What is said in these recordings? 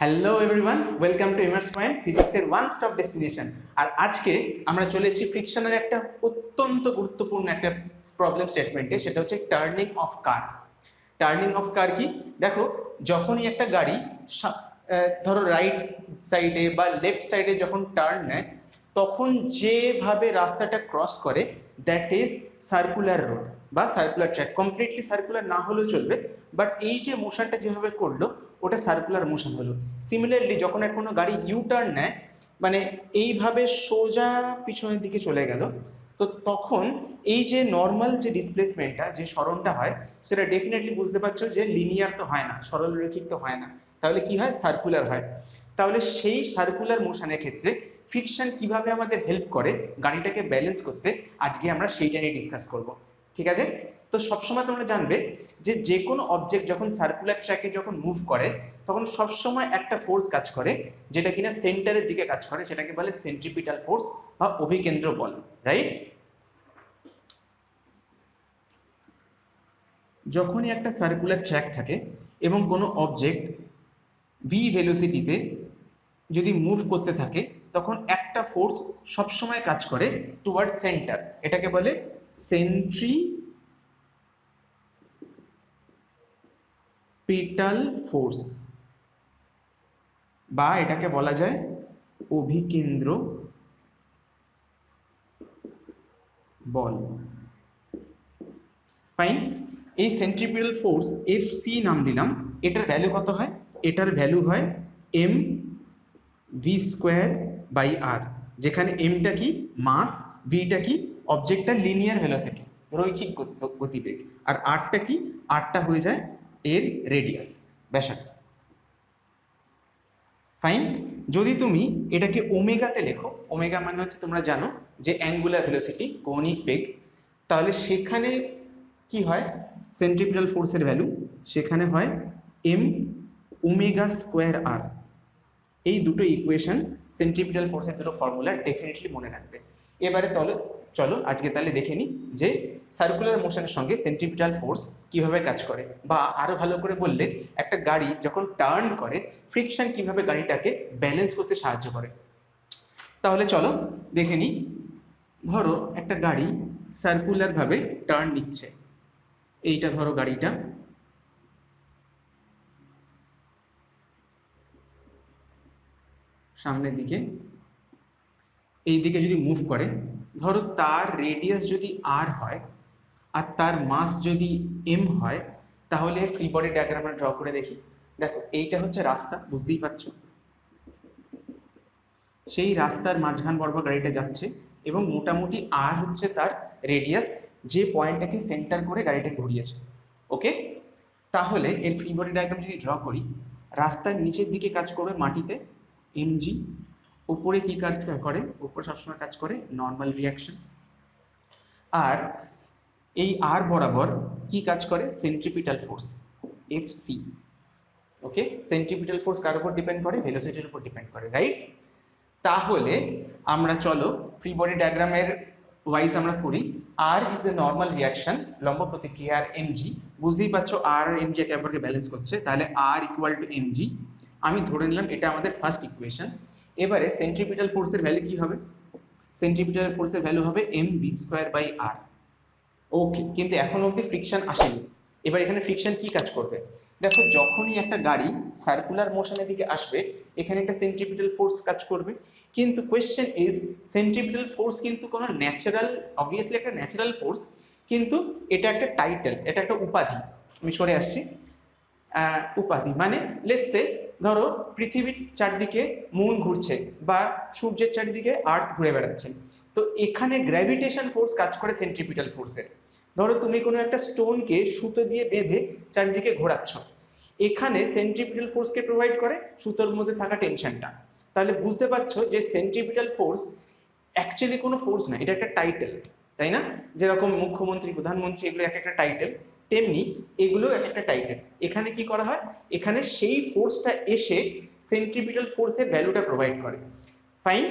Hello everyone, welcome to Emar's Point, ফিজিক্সের one stop destination. আর আজকে আমরা চলে এসেছি ফ্রিকশনের একটা অত্যন্ত গুরুত্বপূর্ণ একটা প্রবলেম স্টেটমেন্টে, সেটা হচ্ছে turning off car. Turning off car কি? দেখো, যখনই একটা গাড়ি ধরো রাইট সাইডে বা লেফট সাইডে যখন টার্ন নেয়, তখন যেভাবে রাস্তাটা ক্রস করে দ্যাট ইজ সার্কুলার রোড বা সার্কুলার ট্র্যাক। কমপ্লিটলি সার্কুলার না হলেও চলবে, বাট এই যে মোশনটা যেভাবে করলো ওটা সার্কুলার মোশন হলো। সিমিলারলি যখন কোনো গাড়ি ইউ টার্ন নেয়, মানে এইভাবে সোজা পিছনের দিকে চলে গেল, তো তখন এই যে নর্মাল যে ডিসপ্লেসমেন্টটা, যে সরণটা হয়, সেটা ডেফিনেটলি বুঝতে পারছো যে লিনিয়ার তো হয় না, সরলরৈখিক তো হয় না, তাহলে কি হয়? সার্কুলার হয়। তাহলে সেই সার্কুলার মোশনের ক্ষেত্রে ফ্রিকশন কিভাবে আমাদের হেল্প করে গাড়িটাকে ব্যালেন্স করতে, আজকে আমরা সেইটা নিয়ে ডিসকাস করব। ঠিক আছে? তো সবসময় তোমরা জানবে যে যে কোনো অবজেক্ট যখন সার্কুলার ট্র্যাকে যখন মুভ করে, তখন সবসময় একটা ফোর্স কাজ করে, যেটা কিনা সেন্টারের দিকে কাজ করে, সেটাকে বলে সেন্ট্রিপিটাল ফোর্স বা অভিকেন্দ্র বল, রাইট? যখনই একটা সার্কুলার ট্র্যাক থাকে এবং কোনো অবজেক্ট ভি ভেলোসিটিতে যদি মুভ করতে থাকে, তখন একটা ফোর্স সবসময় কাজ করে টুয়ার্ড সেন্টার, এটাকে বলে সেন্ট্রিপিটাল ফোর্স, বা এটাকে বলা যায় অভিকেন্দ্র বল। ফাইন। এই সেন্ট্রিপিটাল ফোর্স এফ সি নাম দিলাম। এটার ভ্যালু কত হয়? এটার ভ্যালু হয় এম ভি স্কোয়ার বাই আর, যেখানে এমটা কি? মাস, ভিটা কি? অবজেক্টটার লিনিয়ার ভেলোসিটি, রৈখিক গতিবেগ, আর আরটা কি? আরটা হয়ে যায় এর রেডিয়াস, ব্যাসার্ধ। ফাইন। যদি তুমি এটাকে ওমেগাতে লেখো, ওমেগা মানে হচ্ছে তোমরা জানো যে অ্যাঙ্গুলার ভেলোসিটি, কৌণিক বেগ, তাহলে সেখানে কি হয়? সেন্ট্রিপিটাল ফোর্সের ভ্যালু সেখানে হয় এম ওমেগা স্কোয়ার আর। এই দুটো ইকুয়েশন, সেন্ট্রিপিটাল ফোর্সের দুটো ফর্মুলা ডেফিনেটলি মনে রাখবে। এবারে তাহলে চলো আজকে তাহলে দেখে নিই যে সার্কুলার মোশনের সঙ্গে সেন্ট্রিপিটাল ফোর্স কিভাবে কাজ করে, বা আরো ভালো করে বললে একটা গাড়ি যখন টার্ন করে ফ্রিকশন কিভাবে গাড়িটাকে ব্যালেন্স করতে সাহায্য করে। তাহলে চলো দেখে নিই। ধরো একটা গাড়ি সার্কুলার ভাবে টার্ন নিচ্ছে, এইটা ধরো গাড়িটা, সামনের দিকে এই দিকে যদি মুভ করে, ধরো তার রেডিয়াস যদি আর হয় আর তার মাস যদি এম হয়, তাহলে ফ্রি বডি ডায়াগ্রাম আমরা ড্র করে দেখি। দেখো, এইটা হচ্ছে রাস্তা, বুঝতেই পারছো। সেই রাস্তার মাঝখান বরাবর গাড়িটা যাচ্ছে এবং মোটামুটি আর হচ্ছে তার রেডিয়াস, যে পয়েন্টটাকে সেন্টার করে গাড়িটা ঘুরিয়েছে। ওকে, তাহলে এর ফ্রি বডি ডায়াগ্রাম যদি ড্র করি, রাস্তার নিচের দিকে কাজ করবে মাটিতে এমজি, উপরে কি কাজ করে? উপরে সবসময় কাজ করে নর্মাল রিয়াকশন। আর এই আর বরাবর কি কাজ করে? Centripetal force F C. Okay, centripetal force কার উপর ডিপেন্ড করে? ভেলোসিটির উপর ডিপেন্ড করে, রাইট? তাহলে আমরা চলো ফ্রি বডি ডায়াগ্রামের ওয়াইজ আমরা করি। আর ইজ এ নর্মাল রিয়াকশন, লম্ব প্রতিক্রিয়া, আর এমজি, বুঝতেই পারছো আর এমজি একে অপরকে ব্যালেন্স করছে, তাহলে আর ইকুয়াল টু এমজি। আমি ধরে নিলাম এটা আমাদের ফার্স্ট ইকুয়েশন। এবারে সেন্ট্রিপিটাল ফোর্সের ভ্যালু কি হবে? সেন্ট্রিপিটাল ফোর্সের ভ্যালু হবে এম ভি স্কোয়ার বাই আর। ওকে, কিন্তু এখন অবধি ফ্রিকশন আসেনি। এবার এখানে ফ্রিকশন কি কাজ করবে? দেখো, যখনই একটা গাড়ি সার্কুলার মোশনের দিকে আসবে, এখানে একটা সেন্ট্রিপিটাল ফোর্স কাজ করবে। কিন্তু কোয়েশ্চেন ইজ, সেন্ট্রিপিটাল ফোর্স কিন্তু কোনো ন্যাচারাল, অবভিয়াসলি একটা ন্যাচারাল ফোর্স, কিন্তু এটা একটা টাইটেল, এটা একটা উপাধি। আমি সরে আসছি। উপাধি মানে লেটস সে, ধরো পৃথিবীর চারদিকে মুন ঘুরছে বা সূর্যের চারিদিকে আর্থ ঘুরে বেড়াচ্ছে, তো এখানে গ্র্যাভিটেশন ফোর্স কাজ করে সেন্ট্রিপিটাল ফোর্সের। ধরো তুমি কোনো একটা স্টোনকে সুতো দিয়ে বেঁধে চারিদিকে ঘোরাচ্ছ, এখানে সেন্ট্রিপিটাল ফোর্সকে প্রোভাইড করে সুতোর মধ্যে থাকা টেনশনটা। তাহলে বুঝতে পারছো যে সেন্ট্রিপিটাল ফোর্স অ্যাকচুয়ালি কোনো ফোর্স না, এটা একটা টাইটেল, তাই না? যেরকম মুখ্যমন্ত্রী, প্রধানমন্ত্রী, এগুলো এক একটা টাইটেল, তেমনি এগুলো এক একটা টাইটেল। এখানে কি করা হয়? এখানে সেই ফোর্সটা এসে সেন্ট্রিপিটাল ফোর্সের ভ্যালুটা প্রোভাইড করে। ফাইন।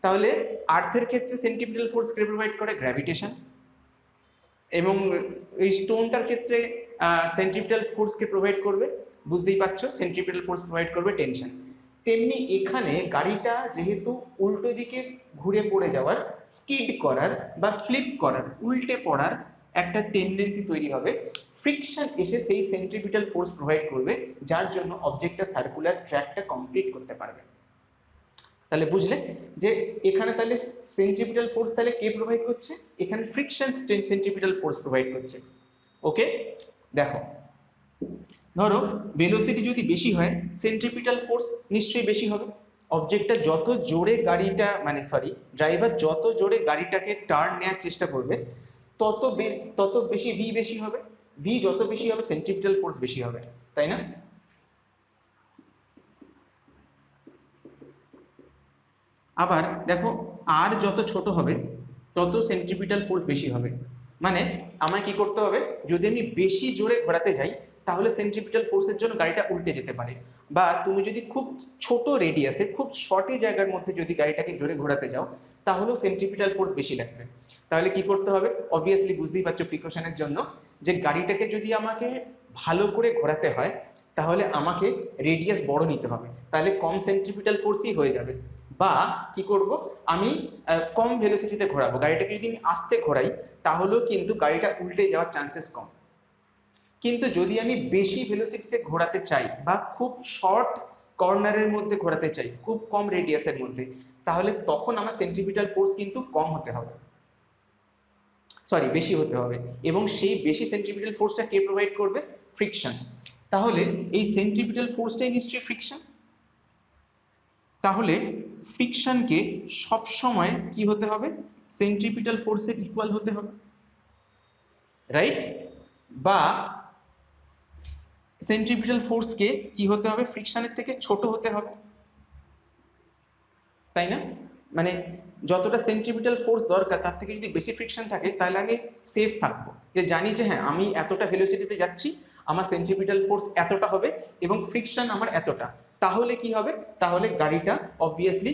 তাহলে আর্থের ক্ষেত্রে সেন্ট্রিপিটাল ফোর্স কে প্রোভাইড করে? গ্র্যাভিটেশন। এবং এই স্টোনটার ক্ষেত্রে সেন্ট্রিপিটাল ফোর্সকে প্রোভাইড করবে, বুঝতেই পারছো, সেন্ট্রিপিটাল ফোর্স প্রোভাইড করবে টেনশন। তেমনি এখানে গাড়িটা যেহেতু উল্টো দিকে ঘুরে পড়ে যাওয়ার, স্কিড করার বা ফ্লিপ করার, উল্টে পড়ার একটা টেন্ডেন্সি তৈরি হবে, ফ্রিকশন এসে সেই সেন্ট্রিপিটাল ফোর্স প্রোভাইড করবে, যার জন্য অবজেক্টটা সার্কুলার ট্র্যাকটা কমপ্লিট করতে পারবে। তাহলে বুঝলে যে এখানে তাহলে সেন্ট্রিপিটাল ফোর্স তাহলে কে প্রোভাইড করছে, এখানে ফ্রিকশন সেন্ট্রিপিটাল ফোর্স প্রোভাইড করছে। ওকে, দেখো ধরো ভেলোসিটি যদি বেশি হয় সেন্ট্রিপিটাল ফোর্স নিশ্চয়ই বেশি হবে। অবজেক্টটা যত জোরে গাড়িটা ড্রাইভার যত জোরে গাড়িটাকে টার্ন নেওয়ার চেষ্টা করবে তত বেশি ভি বেশি হবে, ভি যত বেশি হবে সেন্ট্রিপিটাল ফোর্স বেশি হবে, তাই না? আবার দেখো আর যত ছোট হবে তত সেন্ট্রিপিটাল ফোর্স বেশি হবে। মানে আমায় কি করতে হবে, যদি আমি বেশি জোরে ঘোরাতে যাই তাহলে সেন্ট্রিপিটাল ফোর্সের জন্য গাড়িটা উল্টে যেতে পারে, বা তুমি যদি খুব ছোট রেডিয়াসে খুব শর্টে জায়গার মধ্যে যদি গাড়িটাকে জোরে ঘোরাতে যাও তাহলেও সেন্ট্রিপিটাল ফোর্স বেশি লাগবে। তাহলে কি করতে হবে, অবভিয়াসলি বুঝতেই পারছো প্রিকশনের জন্য, যে গাড়িটাকে যদি আমাকে ভালো করে ঘোরাতে হয় তাহলে আমাকে রেডিয়াস বড় নিতে হবে, তাহলে কম সেন্ট্রিপিটাল ফোর্সই হয়ে যাবে। বা কি করব, আমি কম ভেলোসিটিতে ঘোরাবো গাড়িটাকে, যদি আমি আস্তে ঘোরাই তাহলেও কিন্তু গাড়িটা উল্টে যাওয়ার চান্সেস কম। কিন্তু যদি আমি বেশি ভেলোসিটিতে ঘোরাতে চাই বা খুব শর্ট কর্নারের মধ্যে ঘোরাতে চাই, খুব কম রেডিয়াসের মধ্যে, তাহলে তখন আমার সেন্ট্রিপিটাল ফোর্স কিন্তু কম হতে হবে, বেশি হতে হবে। এবং সেই বেশি সেন্ট্রিপিটাল ফোর্সটা কে প্রোভাইড করবে, ফ্রিকশন। তাহলে এই সেন্ট্রিপিটাল ফোর্সটাই নিশ্চয়ই ফ্রিকশন। তাহলে ফ্রিকশনকে সব সময় কি হতে হবে, সেন্ট্রিপিটাল ফোর্সের ইকুয়াল হতে হবে, রাইট? বা সেন্ট্রিপিটাল ফোর্সকে কি হতে হবে, ফ্রিকশনের থেকে ছোট হতে হবে, তাই না? মানে যতটা সেন্ট্রিপিটাল ফোর্স দরকার তার থেকে যদি বেশি ফ্রিকশন থাকে তাহলে আমি সেফ থাকবো, যে জানি যে হ্যাঁ আমি এতটা ভেলোসিটিতে যাচ্ছি, আমার সেন্ট্রিপিটাল ফোর্স এতটা হবে এবং ফ্রিকশন আমার এতটা। তাহলে কি হবে, তাহলে গাড়িটা অবভিয়াসলি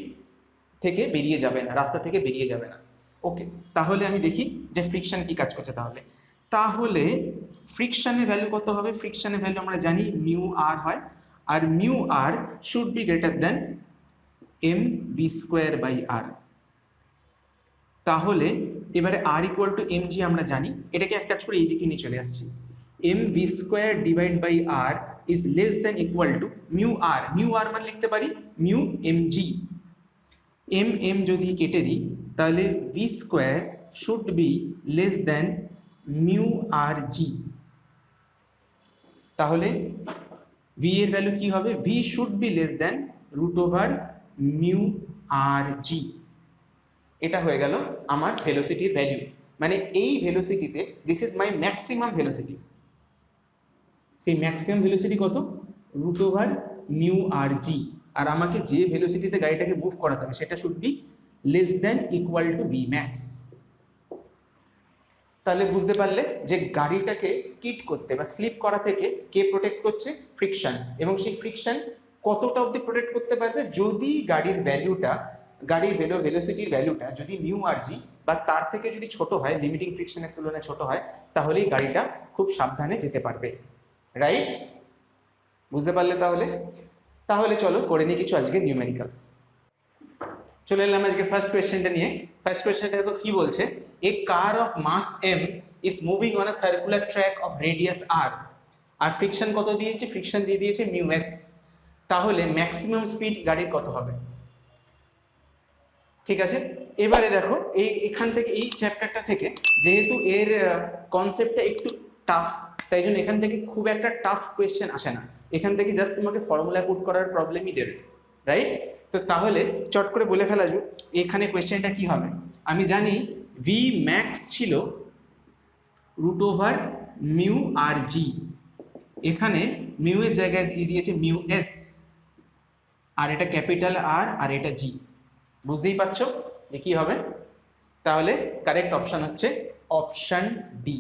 থেকে বেরিয়ে যাবে না, রাস্তা থেকে বেরিয়ে যাবে না। ওকে, তাহলে আমি দেখি যে ফ্রিকশন কি কাজ করছে। তাহলে ফ্রিকশনের ভ্যালু কত হবে, ফ্রিকশনের ভ্যালু আমরা জানি মিউ আর হয়, আর mu R should be greater than M V square by R. তাহলে এবারে R equal to M G আমরা জানি, এটাকে এক কাজ করে এইদিকে নিয়ে চলে আসছি, M V square divide by R is less than equal to mu R. Mu R মানে লিখতে পারি mu M G. M M যদি কেটে দিই তাহলে V square should be less than mu R G. তাহলে ভি এর ভ্যালু কি হবে, V should be less than root over mu R G. এটা হয়ে গেল আমার ভেলোসিটির ভ্যালু। মানে এই ভেলোসিটিতে this is my maximum velocity. সেই ম্যাক্সিমাম ভেলোসিটি কত, রুট ওভার মিউ আর জি। আর আমাকে যে ভেলোসিটিতে গাড়িটাকে মুভ করাতে হবে সেটা should be less than equal two V max. তাহলে বুঝতে পারলে যে গাড়িটাকে স্কিড করতে বা স্লিপ করা থেকে কে প্রোটেক্ট করছে, ফ্রিকশন। এবং সেই ফ্রিকশন কতটা অবধি প্রোটেক্ট করতে পারবে, যদি গাড়ির ভ্যালুটা, গাড়ির ভেলোসিটির ভ্যালুটা যদি মিউ আর জি বা তার থেকে যদি ছোট হয়, লিমিটিং ফ্রিকশনের তুলনায় ছোট হয়, তাহলেই গাড়িটা খুব সাবধানে যেতে পারবে, রাইট? বুঝতে পারলে তাহলে চলো করে নিই কিছু আজকে নিউমেরিক্যালস। চলে এলাম আজকে ফার্স্ট কোয়েশ্চেনটা নিয়ে। ফার্স্ট কোয়েশ্চেনটা দেখো কি বলছে, a car of mass m is moving on a circular track of radius r, আর ফ্রিকশন কত দিয়েছে, ফ্রিকশন দিয়ে দিয়েছে মিউ এক্স। তাহলে ম্যাক্সিমাম স্পিড গাড়ির কত হবে? ঠিক আছে, এবারে দেখো এখান থেকে এই চ্যাপ্টারটা থেকে যেহেতু এর কনসেপ্টটা একটু টাফ, তাই জন্য এখান থেকে খুব একটা টাফ কোয়েশ্চেন আসে না, এখান থেকে জাস্ট তোমাকে ফর্মুলা পুট করার প্রবলেমই দেবে, রাইট? তো তাহলে চট করে বলে ফেলা যাক এখানে কোয়েশ্চেনটা কি হবে। আমি জানি ভি ম্যাক্স ছিল রুট ওভার মিউ আর জি, এখানে মিউ এর জায়গায় দিয়ে দিয়েছে মিউ এস, আর এটা ক্যাপিটাল আর আর এটা জি। বুঝতেই পারছো যে কি হবে? তাহলে কারেক্ট অপশন হচ্ছে অপশন ডি।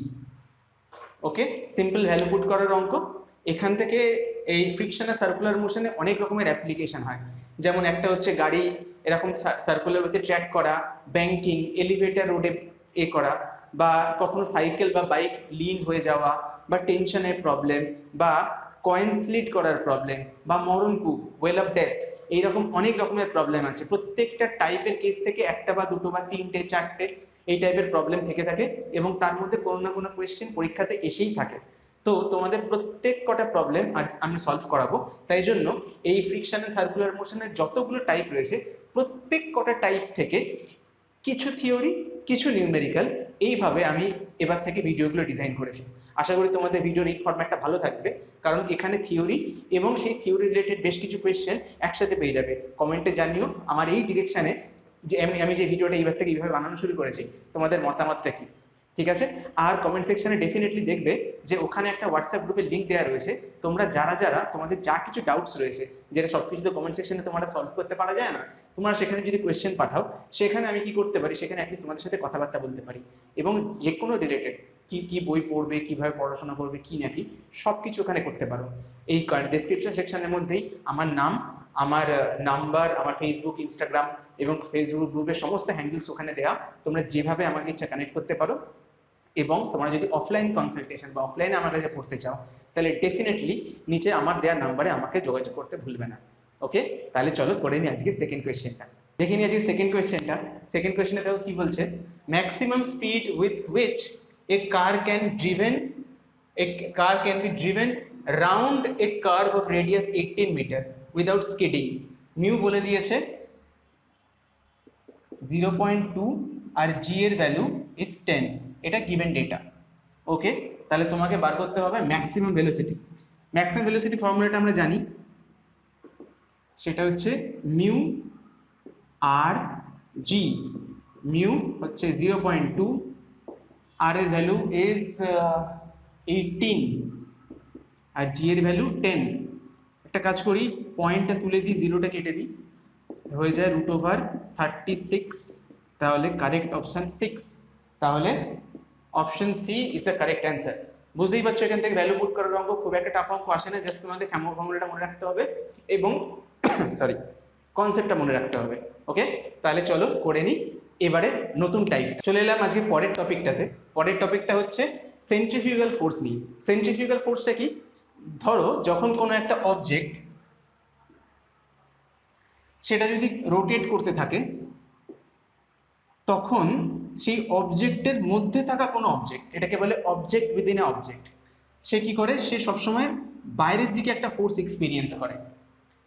ওকে, সিম্পল ভ্যালু পুট করার অঙ্ক। এখান থেকে এই ফ্রিকশন আর সার্কুলার মোশনে অনেক রকমের অ্যাপ্লিকেশন হয়, যেমন একটা হচ্ছে গাড়ি এরকম সার্কুলার ওয়েতে ট্র্যাক করা, ব্যাংকিং, এলিভেটর রোডে করা, বা কখনো সাইকেল বা বাইক লিন হয়ে যাওয়া, বা টেনশনের প্রবলেম, বা কয়েন স্লিট করার প্রবলেম, বা মরণকূপ ওয়েল অফ ডেথ, এইরকম অনেক রকমের প্রবলেম আছে, প্রত্যেকটা টাইপের কেস থেকে একটা বা দুটো বা তিনটে চারটে এই টাইপের প্রবলেম থেকে থাকে, এবং তার মধ্যে কোনো না কোনো কোয়েশ্চেন পরীক্ষাতে এসেই থাকে। তো তোমাদের প্রত্যেক কটা প্রবলেম আজ আমি সলভ করাবো। তাই জন্য এই ফ্রিকশন এন্ড সার্কুলার মোশনের যতগুলো টাইপ রয়েছে প্রত্যেক কটা টাইপ থেকে কিছু থিওরি কিছু নিউমেরিক্যাল, এইভাবে আমি এবার থেকে ভিডিওগুলো ডিজাইন করেছি। আশা করি তোমাদের ভিডিওর এই ফরম্যাটটা ভালো থাকবে, কারণ এখানে থিওরি এবং সেই থিওরি রিলেটেড বেশ কিছু কোয়েশ্চেন একসাথে পেয়ে যাবে। কমেন্টে জানিও আমার এই ডিরেকশনে যে আমি যে ভিডিওটা এইবার থেকে এইভাবে বানানো শুরু করেছি তোমাদের মতামতটা কি, ঠিক আছে? আর কমেন্ট সেকশনে ডেফিনেটলি দেখবে যে ওখানে একটা হোয়াটসঅ্যাপ গ্রুপের লিঙ্ক দেওয়া রয়েছে। তোমরা যারা যারা তোমাদের যা কিছু ডাউটস রয়েছে, যেটা সবকিছু তো কমেন্ট সেকশনে তোমরা সলভ করতে পারা যায় না, তোমরা সেখানে যদি কোয়েশ্চেন পাঠাও, সেখানে আমি কি করতে পারি, সেখানে অ্যাটলিস্ট তোমাদের সাথে কথাবার্তা বলতে পারি, এবং যে কোনো রিলেটেড কি কি বই পড়বে, কিভাবে পড়াশোনা করবে, কি নাকি সবকিছু ওখানে করতে পারো। এই ডেসক্রিপশন সেকশনের মধ্যেই আমার নাম, আমার নাম্বার, আমার ফেসবুক, ইনস্টাগ্রাম এবং ফেসবুক গ্রুপের সমস্ত হ্যান্ডেলস ওখানে দেওয়া। তোমরা যেভাবে আমাকে ইচ্ছা কানেক্ট করতে পারো, এবং তোমরা যদি অফলাইন কনসালটেশন বা অফলাইনে আমার কাছে পড়তে চাও, তাহলে ডেফিনেটলি নিচে আমার দেওয়ার নাম্বারে আমাকে যোগাযোগ করতে ভুলবে না। ওকে, তাহলে চলো করে নিই আজকে সেকেন্ড কোয়েশ্চেনটা। দেখে নিই আজকে সেকেন্ড কোয়েশ্চেনটা। সেকেন্ড কোয়েশ্চেনে দেখো কি বলছে, maximum speed with which a car can be driven round a curve of radius 18 metre without skidding. Mu বলে দিয়েছে 0.2 আর জি এর ভ্যালু ইজ 10, এটা গিভেন ডেটা। ওকে, তাহলে তোমাকে বার করতে হবে ম্যাক্সিমাম ভেলোসিটি। ম্যাক্সিমাম ভেলোসিটি ফর্মুলাটা আমরা জানি, সেটা হচ্ছে মিউ আর জি। মিউ হচ্ছে 0.2, আর এর ভ্যালু ইজ 18 আর জি এর ভ্যালু 10। একটা কাজ করি, পয়েন্টটা তুলে দিই, জিরোটা কেটে দিই, হয়ে যায় √36। তাহলে কারেক্ট অপশন 6, তাহলে option C is the correct answer. বুঝতেই পারছো এখান থেকে ভ্যালু পুট করার অঙ্ক খুব একটা টাফ অঙ্ক আসে না, জাস্ট তোমাদের ফর্মুলাটা মনে রাখতে হবে এবং সরি কনসেপ্টটা মনে রাখতে হবে। ওকে, তাহলে চলো করে নিই। এবারে নতুন টাইপ চলে এলাম আজকে পরের টপিকটাতে। পরের টপিকটা হচ্ছে সেন্ট্রিফিউগাল ফোর্স নিয়ে। সেন্ট্রিফিউগাল ফোর্সটা কি? ধরো যখন কোনো একটা অবজেক্ট সেটা যদি রোটেট করতে থাকে, তখন সেই অবজেক্টের মধ্যে থাকা কোনো অবজেক্ট, এটাকে বলে অবজেক্ট উইদিন এ অবজেক্ট, সে কি করে, সে সবসময় বাইরের দিকে একটা ফোর্স এক্সপিরিয়েন্স করে।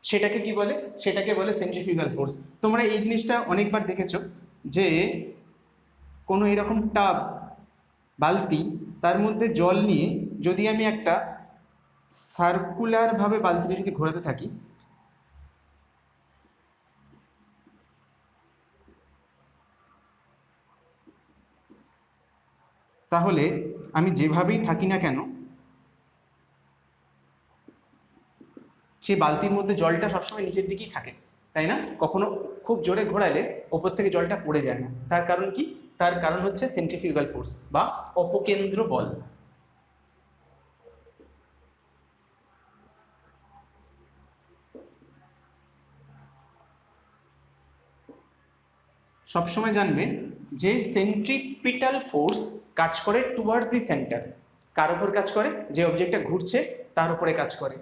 সেটাকে কি বলে? সেটাকে বলে সেন্ট্রিফিউগাল ফোর্স। তোমরা এই জিনিসটা অনেকবার দেখেছো যে কোনো এরকম টাব, বালতি, তার মধ্যে জল নিয়ে যদি আমি একটা সার্কুলার ভাবে বালতিটা যদি ঘোরাতে থাকি, তাহলে আমি যেভাবেই থাকি না কেন, সেই বালতির মধ্যে জলটা সবসময় নিচের দিকেই থাকে, তাই না? কখনো খুব জোরে ঘোরালে ওপর থেকে জলটা পড়ে যায় না। তার কারণ কি? তার কারণ হচ্ছে সেন্ট্রিফিউগাল ফোর্স বা অপকেন্দ্র বল। সবসময় জানবে যে সেন্ট্রিপিটাল ফোর্স কাজ করে টুয়ার্ডস দি সেন্টার। কার উপর কাজ করে? যে অবজেক্টটা ঘুরছে তার উপরে কাজ করে।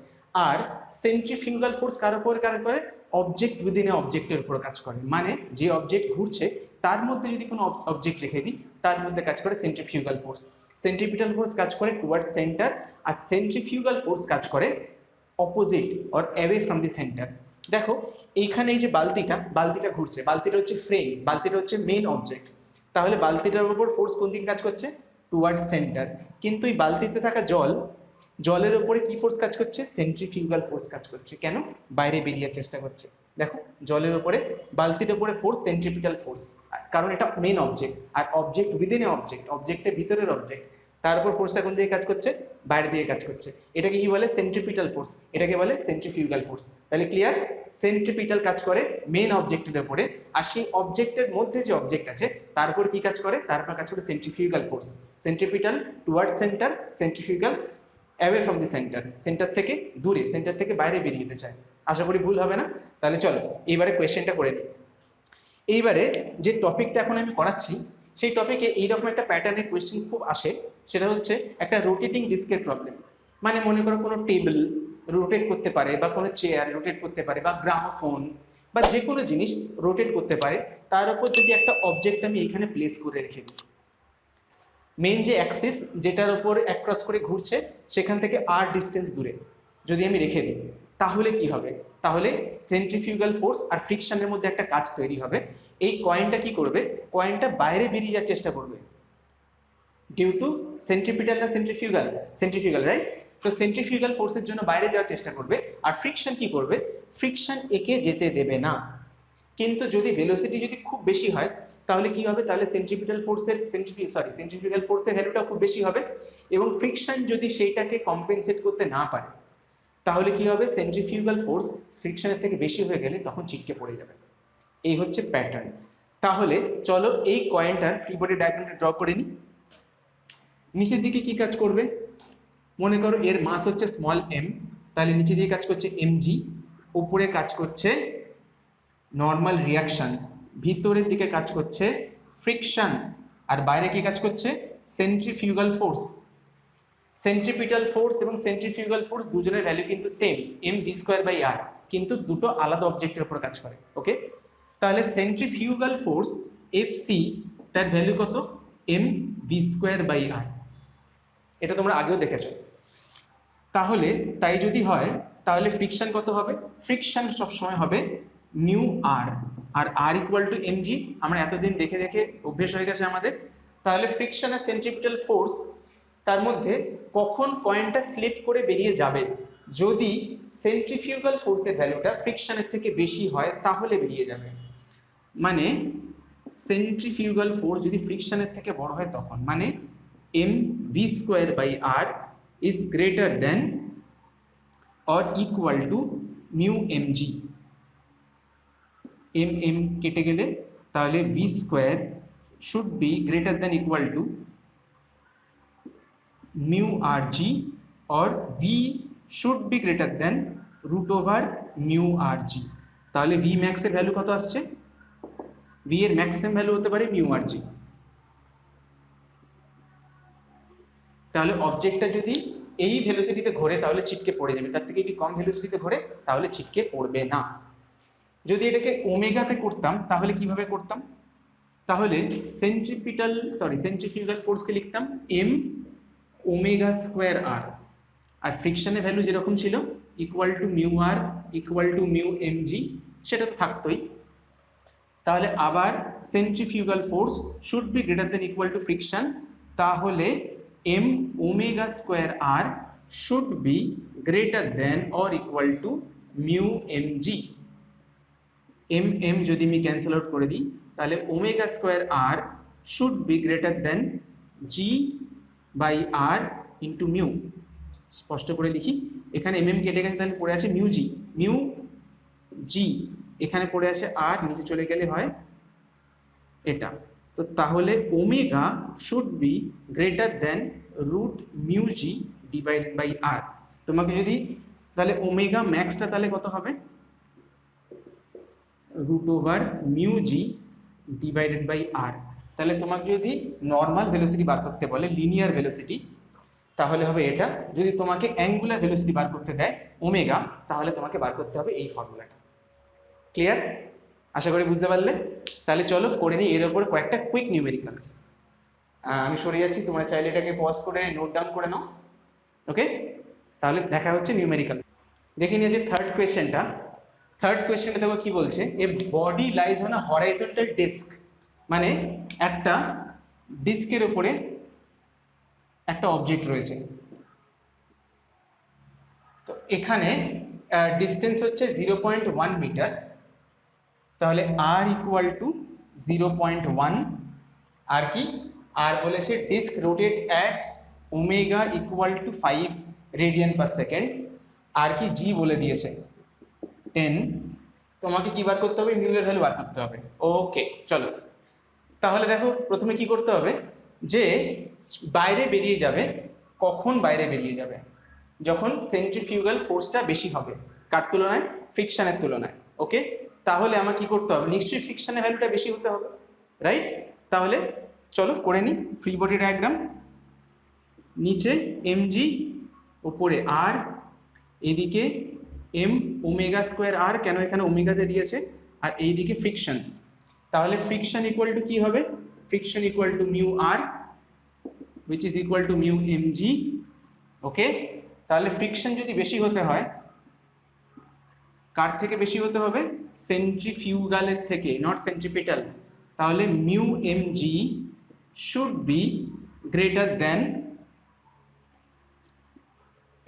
আর সেন্ট্রিফিউগাল ফোর্স কার উপর কাজ করে? অবজেক্ট উইদিন এ অবজেক্টের উপর কাজ করে। মানে যে অবজেক্ট ঘুরছে তার মধ্যে যদি কোনো অবজেক্ট রেখে দিই, তার মধ্যে কাজ করে সেন্ট্রিফিউগাল ফোর্স। সেন্ট্রিপিটাল ফোর্স কাজ করে টুয়ার্ডস সেন্টার, আর সেন্ট্রিফিউগাল ফোর্স কাজ করে opposite or away from the centre. দেখো এইখানে এই যে বালতিটা ঘুরছে, বালতিটা হচ্ছে ফ্রেম, বালতিটা হচ্ছে মেইন অবজেক্ট। তাহলে বালতিটার উপর ফোর্স কোন দিকে কাজ করছে? Toward centre. কিন্তু এই বালতিতে থাকা জলের উপরে কি ফোর্স কাজ করছে? সেন্ট্রিফিউগাল ফোর্স কাজ করছে। কেন? বাইরে বেরিয়ে চেষ্টা করছে। দেখো জলের উপরে, বালতির উপরে ফোর্স সেন্ট্রিপিটাল ফোর্স, কারণ এটা মেইন অবজেক্ট, আর অবজেক্ট উইদিন এ অবজেক্ট, অবজেক্টের ভিতরের অবজেক্ট, তার উপর ফোর্সটা কোন দিকে কাজ করছে? বাইরে দিকে কাজ করছে। এটাকে কি বলে? সেন্ট্রিপিটাল ফোর্স, এটাকে বলে সেন্ট্রিফিউগাল ফোর্স। তাহলে ক্লিয়ার? সেন্ট্রিপিটাল কাজ করে মেইন অবজেক্টের উপরে, আর সেই অবজেক্টের মধ্যে যে অবজেক্ট আছে তার উপর কি কাজ করে? তার উপর কাজ করে centrifugal force. Centripetal toward centre, centrifugal away from the centre, centre থেকে দূরে, সেন্টার থেকে বাইরে বেরিয়ে যেতে চায়। আশা করি ভুল হবে না। তাহলে চলো এইবারে কোয়েশ্চেনটা করে নিই। এইবারে যে টপিকটা এখন আমি করাচ্ছি, সেই টপিকে এইরকম একটা প্যাটার্নের কোয়েশ্চেন খুব আসে। সেটা হচ্ছে একটা রোটেটিং ডিস্কের প্রবলেম। মানে মনে করো কোনো টেবিল রোটেট করতে পারে, বা কোনো চেয়ার রোটেট করতে পারে, বা গ্রামোফোন বা যে কোনো জিনিস রোটেট করতে পারে, তার উপর যদি একটা অবজেক্ট আমি এখানে প্লেস করে রেখে দিই, মেন যে অ্যাক্সিস যেটার উপর অ্যাক্রস করে ঘুরছে সেখান থেকে আর ডিস্টেন্স দূরে যদি আমি রেখে দিই, তাহলে কি হবে? তাহলে সেন্ট্রিফিউগাল ফোর্স আর ফ্রিকশনের মধ্যে একটা কাজ তৈরি হবে। এই কয়েনটা কি করবে? কয়েনটা বাইরে বেরিয়ে যাওয়ার চেষ্টা করবে, ডিউ টু সেন্ট্রিপিটাল না সেন্ট্রিফিউগাল? Centrifugal, right? তো সেন্ট্রিফিউগাল ফোর্সের জন্য বাইরে যাওয়ার চেষ্টা করবে, আর ফ্রিকশন কি করবে? ফ্রিকশন একে যেতে দেবে না। কিন্তু যদি ভেলোসিটি যদি খুব বেশি হয় তাহলে কি হবে? তাহলে সেন্ট্রিপিটাল ফোর্সের সেন্ট্রিফিউগাল ফোর্সের ভ্যালুটা খুব বেশি হবে, এবং ফ্রিকশন যদি সেইটাকে কম্পেনসেট করতে না পারে তাহলে কি হবে? সেন্ট্রিফিউগাল ফোর্স ফ্রিকশনের থেকে বেশি হয়ে গেলে তখন ছিটকে পড়ে যাবে। এই হচ্ছে প্যাটার্ন। তাহলে চলো এই কয়েনটার ফ্রি বডি ডায়াগ্রামটা ড্র করে নিই। নিচের দিকে কি কাজ করবে? মনে করো এর মাস হচ্ছে স্মল এম, তাহলে নিচে দিকে কাজ করছে mg, উপরে কাজ করছে নর্মাল রিয়াকশন, ভিতরের দিকে কাজ করছে ফ্রিকশন, আর বাইরে কি কাজ করছে? Centrifugal force. সেন্ট্রিপিটাল ফোর্স এবং সেন্ট্রিফিউগাল ফোর্স দুজনের ভ্যালু কিন্তু সেম, mv²/r, কিন্তু দুটো আলাদা অবজেক্টের উপর কাজ করে। ওকে, তাহলে সেন্ট্রিফিউগাল ফোর্স Fc তার ভ্যালু কত? mv²/r। এটা তোমরা আগেও দেখেছো। তাহলে তাই যদি হয় তাহলে ফ্রিকশন কত হবে? ফ্রিকশন সবসময় হবে মিউ আর, আর আর ইকুয়াল টু mg, আমরা এতদিন দেখে দেখে অভ্যেস হয়ে গেছে আমাদের। তাহলে ফ্রিকশন আর সেন্ট্রিপিটাল ফোর্স তার মধ্যে কখন কয়েনটা স্লিপ করে বেরিয়ে যাবে? যদি সেন্ট্রিফিউগাল ফোর্সের ভ্যালুটা ফ্রিকশনের থেকে বেশি হয় তাহলে বেরিয়ে যাবে। মানে সেন্ট্রিফিউগাল ফোর্স যদি ফ্রিকশনের থেকে বড় হয় তখন, মানে mv²/r is greater than or equal to mu mg। mm কেটে গেলে তাহলে v square should be greater than equal to mu rg, or v should be greater than √mu rg। তাহলে v max এর ভ্যালু কত আসছে? v এর maximum value হতে পারে mu rg। তাহলে অবজেক্টটা যদি এই ভেলোসিটিতে ঘোরে তাহলে ছিটকে পড়ে যাবে, তার থেকে যদি কম ভেলোসিটিতে ঘোরে তাহলে ছিটকে পড়বে না। যদি এটাকে ওমেগাতে করতাম তাহলে কিভাবে করতাম? তাহলে সেন্ট্রিফিউগাল ফোর্সকে লিখতাম m ω²r, আর ফ্রিকশনের ভ্যালু যেরকম ছিল equal to mu R equal to mu mg, সেটা তো থাকতোই। তাহলে আবার centrifugal force should be greater than equal to friction, তাহলে m ω²r should be greater than or equal to mu mg। m যদি আমি ক্যান্সেল আউট করে দিই তাহলে ω²r should be greater then g/r into mu. স্পষ্ট করে লিখি, এখানে কেটে গেছে তাহলে পড়ে আছে মিউ জি, এখানে পড়ে আছে আর, নিচে চলে গেলে হয় এটা। তো তাহলে omega should be greater than √μg divided by R. তোমাকে যদি তাহলে ওমেগা ম্যাক্সটা তাহলে কত হবে? √μg divided by R. তাহলে তোমাকে যদি নর্মাল ভেলোসিটি বার করতে বলে, লিনিয়ার ভেলোসিটি, তাহলে হবে এটা। যদি তোমাকে অ্যাঙ্গুলার ভেলোসিটি বার করতে দেয় ওমেগা, তাহলে তোমাকে বার করতে হবে এই ফর্মুলাটা। ক্লিয়ার? আশা করি বুঝতে পারলে। তাহলে চলো করে নিই এর উপর কয়েকটা কুইক নিউমেরিক্যালস। আমি সরে যাচ্ছি, তোমরা চাইলে এটাকে পজ করে নোট ডাউন করে নাও। ওকে, তাহলে দেখা হচ্ছে নিউমেরিক্যাল। দেখে নিয়ে যে থার্ড কোয়েশ্চেনটা দেখো কি বলছে, a body lies on a horizontal disc, মানে একটা ডিস্কের উপরে একটা অবজেক্ট রয়েছে। তো এখানে ডিস্টেন্স হচ্ছে 0.1 মিটার, তাহলে r ইকুয়াল টু 0.1, আর কি আর বলেছে disc rotate at omega equal to 5 radian per second, আর কি জি বলে দিয়েছে 10। তোমাকে কি বার করতে হবে? মিউ এর ভ্যালু বার করতে হবে। ওকে চলো, তাহলে দেখো প্রথমে কি করতে হবে, যে বাইরে বেরিয়ে যাবে। কখন বাইরে বেরিয়ে যাবে? যখন সেন্ট্রিফিউগাল ফোর্সটা বেশি হবে, কার তুলনায়? ফ্রিকশনের তুলনায়। ওকে, তাহলে আমার কি করতে হবে? নিশ্চয়ই ফ্রিকশনের ভ্যালুটা বেশি হতে হবে, রাইট? তাহলে চলো করে নিই ফ্রি বডি ডায়াগ্রাম। নিচে mg, উপরে r, এদিকে এম ওমেগা স্কোয়ার আর, কেন এখানে ওমেগাতে দিয়েছে, আর এইদিকে ফ্রিকশন। তাহলে ফ্রিকশন ইকুয়াল টু কি হবে, friction equal to mu R which is equal to mu mg। Okay, তাহলে ফ্রিকশন যদি বেশি হতে হয়, কার থেকে বেশি হতে হবে, সেন্ট্রিফিউগালের থেকে, নট সেন্ট্রিপিটাল। তাহলে mu mg should be greater than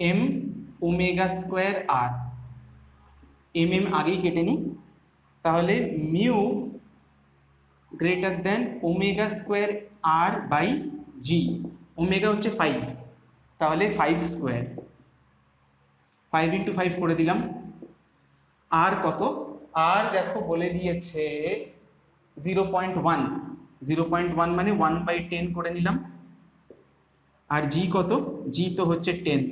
M omega square R. M আগেই কেটে নিই, তাহলে mu greater than omega square R by G. Omega হচ্ছে 5, তাহলে 5 স্কোয়ার, 5 × 5 করে দিলাম। আর কত, আর দেখো বলে দিয়েছে 0.1, 0.1 মানে 1/10 করে নিলাম। আর জি কত, জি তো হচ্ছে 10।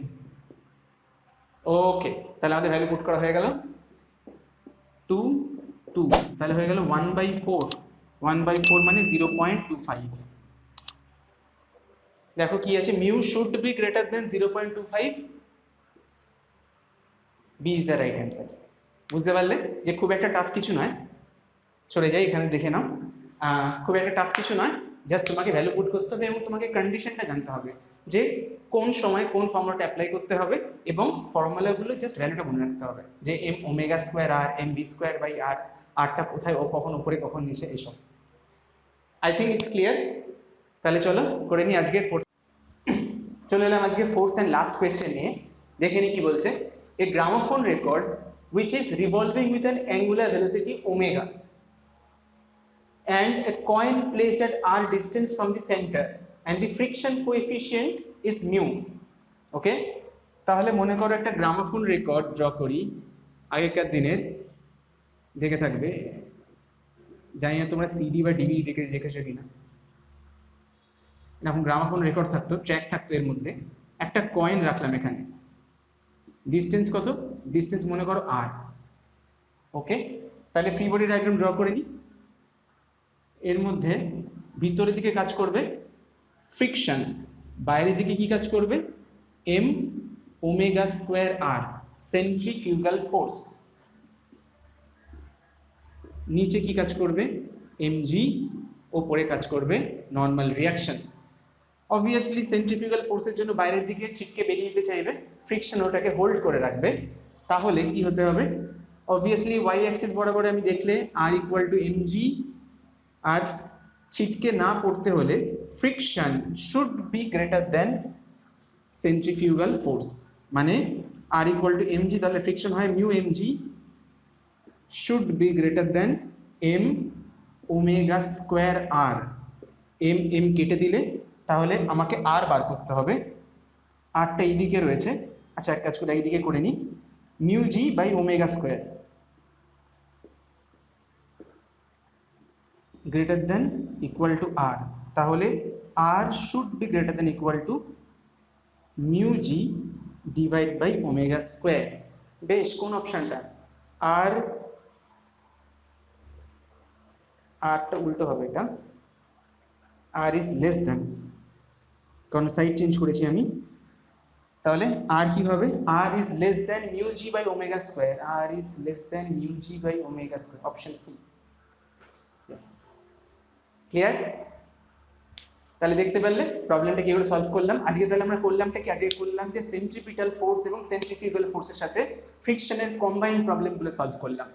ওকে, তাহলে আমাদের ভ্যালু পুট করা হয়ে গেল 2 2, তাহলে হয়ে গেল 1/4, 1/4 মানে 0.25। দেখো কি আছে, mu should be greater than 0.25, B is the right answer. বুঝতে পারলে যে খুব একটা টাফ কিছু নয়, সরে যাই এখানে দেখে নাও, খুব একটা টাফ কিছু নয়, জাস্ট তোমাকে ভ্যালু পুট করতে হবে এবং তোমাকে কন্ডিশনটা জানতে হবে যে কোন সময় কোন ফর্মুলাটা অ্যাপ্লাই করতে হবে, এবং ফর্মুলাগুলো জাস্ট ভ্যালুটা মনে রাখতে হবে যে M omega square R, M V square by R, আরটা কোথায়, ও কখন উপরে কখন নিচে, এসব। I think it's clear. তাহলে চলো করে নিই আজকে চলে এলাম আজকে ফোর্থ অ্যান্ড লাস্ট কোয়েশ্চেন নিয়ে। দেখে নি কি বলছে। A gramophone record which is revolving with an angular velocity omega and a coin placed at r distance from the center and the friction coefficient is mu। ওকে, তাহলে মনে করো একটা gramophone record draw করি আগেকার দিনের, দেখে থাকবে, জানি না তোমরা সিডি বা ডিভিডি দেখেছো কিনা। এখন গ্রামোফোন রেকর্ড থাকতো, ট্র্যাক থাকতো, এর মধ্যে একটা কয়েন রাখলাম এখানে, ডিস্টেন্স কত, ডিস্টেন্স মনে করো আর। ওকে, তাহলে ফ্রি বডি ডায়াগ্রাম ড্র করে নিই। এর মধ্যে ভিতরের দিকে কাজ করবে ফ্রিকশন, বাইরের দিকে কি কাজ করবে, এম ওমেগা স্কোয়ার আর, সেন্ট্রিফিউগাল ফোর্স। নিচে কি কাজ করবে, এমজি, ওপরে কাজ করবে নর্মাল রিয়াকশন। অবভিয়াসলি সেন্ট্রিফিউগাল ফোর্সের জন্য বাইরের দিকে ছিটকে বেরিয়ে যেতে চাইবে, ফ্রিকশন ওটাকে হোল্ড করে রাখবে। তাহলে কি হতে হবে, অবভিয়াসলি ওয়াই অ্যাক্সিস বরাবর আমি দেখলে আর ইকুয়াল টু এমজি, আর ছিটকে না পড়তে হলে friction should be greater than centrifugal force, মানে আর ইকুয়াল টু এমজি, তাহলে ফ্রিকশন হয় mu MG should be greater than M omega square R. M কেটে দিলে তাহলে আমাকে আর বার করতে হবে, আরটা এইদিকে রয়েছে। আচ্ছা, এক কাজ করে এইদিকে করে নিই, mu G by omega square greater than equal to R. তাহলে R should be greater than equal to mu G divide by omega square. বেশ, কোন অপশনটা, আর আরটা উল্টো হবে, এটা আর ইজ লেস দেন, কারণ সাইড চেঞ্জ করেছি আমি। তাহলে আর কি হবে, R is less than mu G by omega square, R is less than mu G by omega square, option C. Yes, clear. তাহলে দেখতে পারলে প্রবলেমটা কিভাবে সলভ করলাম আজকে। তাহলে আমরা করলামটা কি, আজকে করলাম যে সেন্ট্রিপিটাল ফোর্স এবং সেন্ট্রিফিউগাল ফোর্সের সাথে ফ্রিকশনের কম্বাইন্ড প্রবলেমগুলো সলভ করলাম।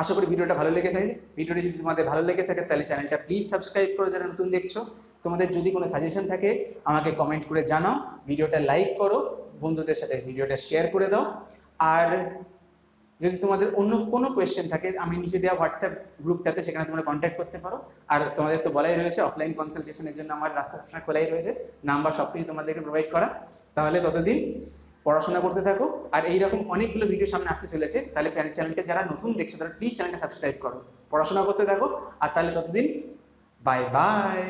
আশা করি ভিডিওটা ভালো লেগে থাকে। ভিডিওটি যদি তোমাদের ভালো লেগে থাকে তাহলে চ্যানেলটা প্লিজ সাবস্ক্রাইব করো যারা নতুন দেখছো। তোমাদের যদি কোনো সাজেশন থাকে আমাকে কমেন্ট করে জানাও, ভিডিওটা লাইক করো, বন্ধুদের সাথে ভিডিওটা শেয়ার করে দাও। আর যদি তোমাদের অন্য কোনো কোয়েশ্চেন থাকে আমি নিচে দেওয়া হোয়াটসঅ্যাপ গ্রুপটাতে, সেখানে তোমরা কন্ট্যাক্ট করতে পারো। আর তোমাদের তো বলাই রয়েছে অফলাইন কনসালটেশনের জন্য আমার রাস্তা সবসময় খোলাই রয়েছে, নাম্বার সব কিছু তোমাদেরকে প্রোভাইড করা। তাহলে ততদিন পড়াশোনা করতে থাকো। আর এইরকম অনেকগুলো ভিডিও সামনে আসতে চলেছে, তাহলে চ্যানেলটা যারা নতুন দেখছো তারা প্লিজ চ্যানেলটা সাবস্ক্রাইব করো, পড়াশোনা করতে থাকো। আর তাহলে ততদিন বাই বাই।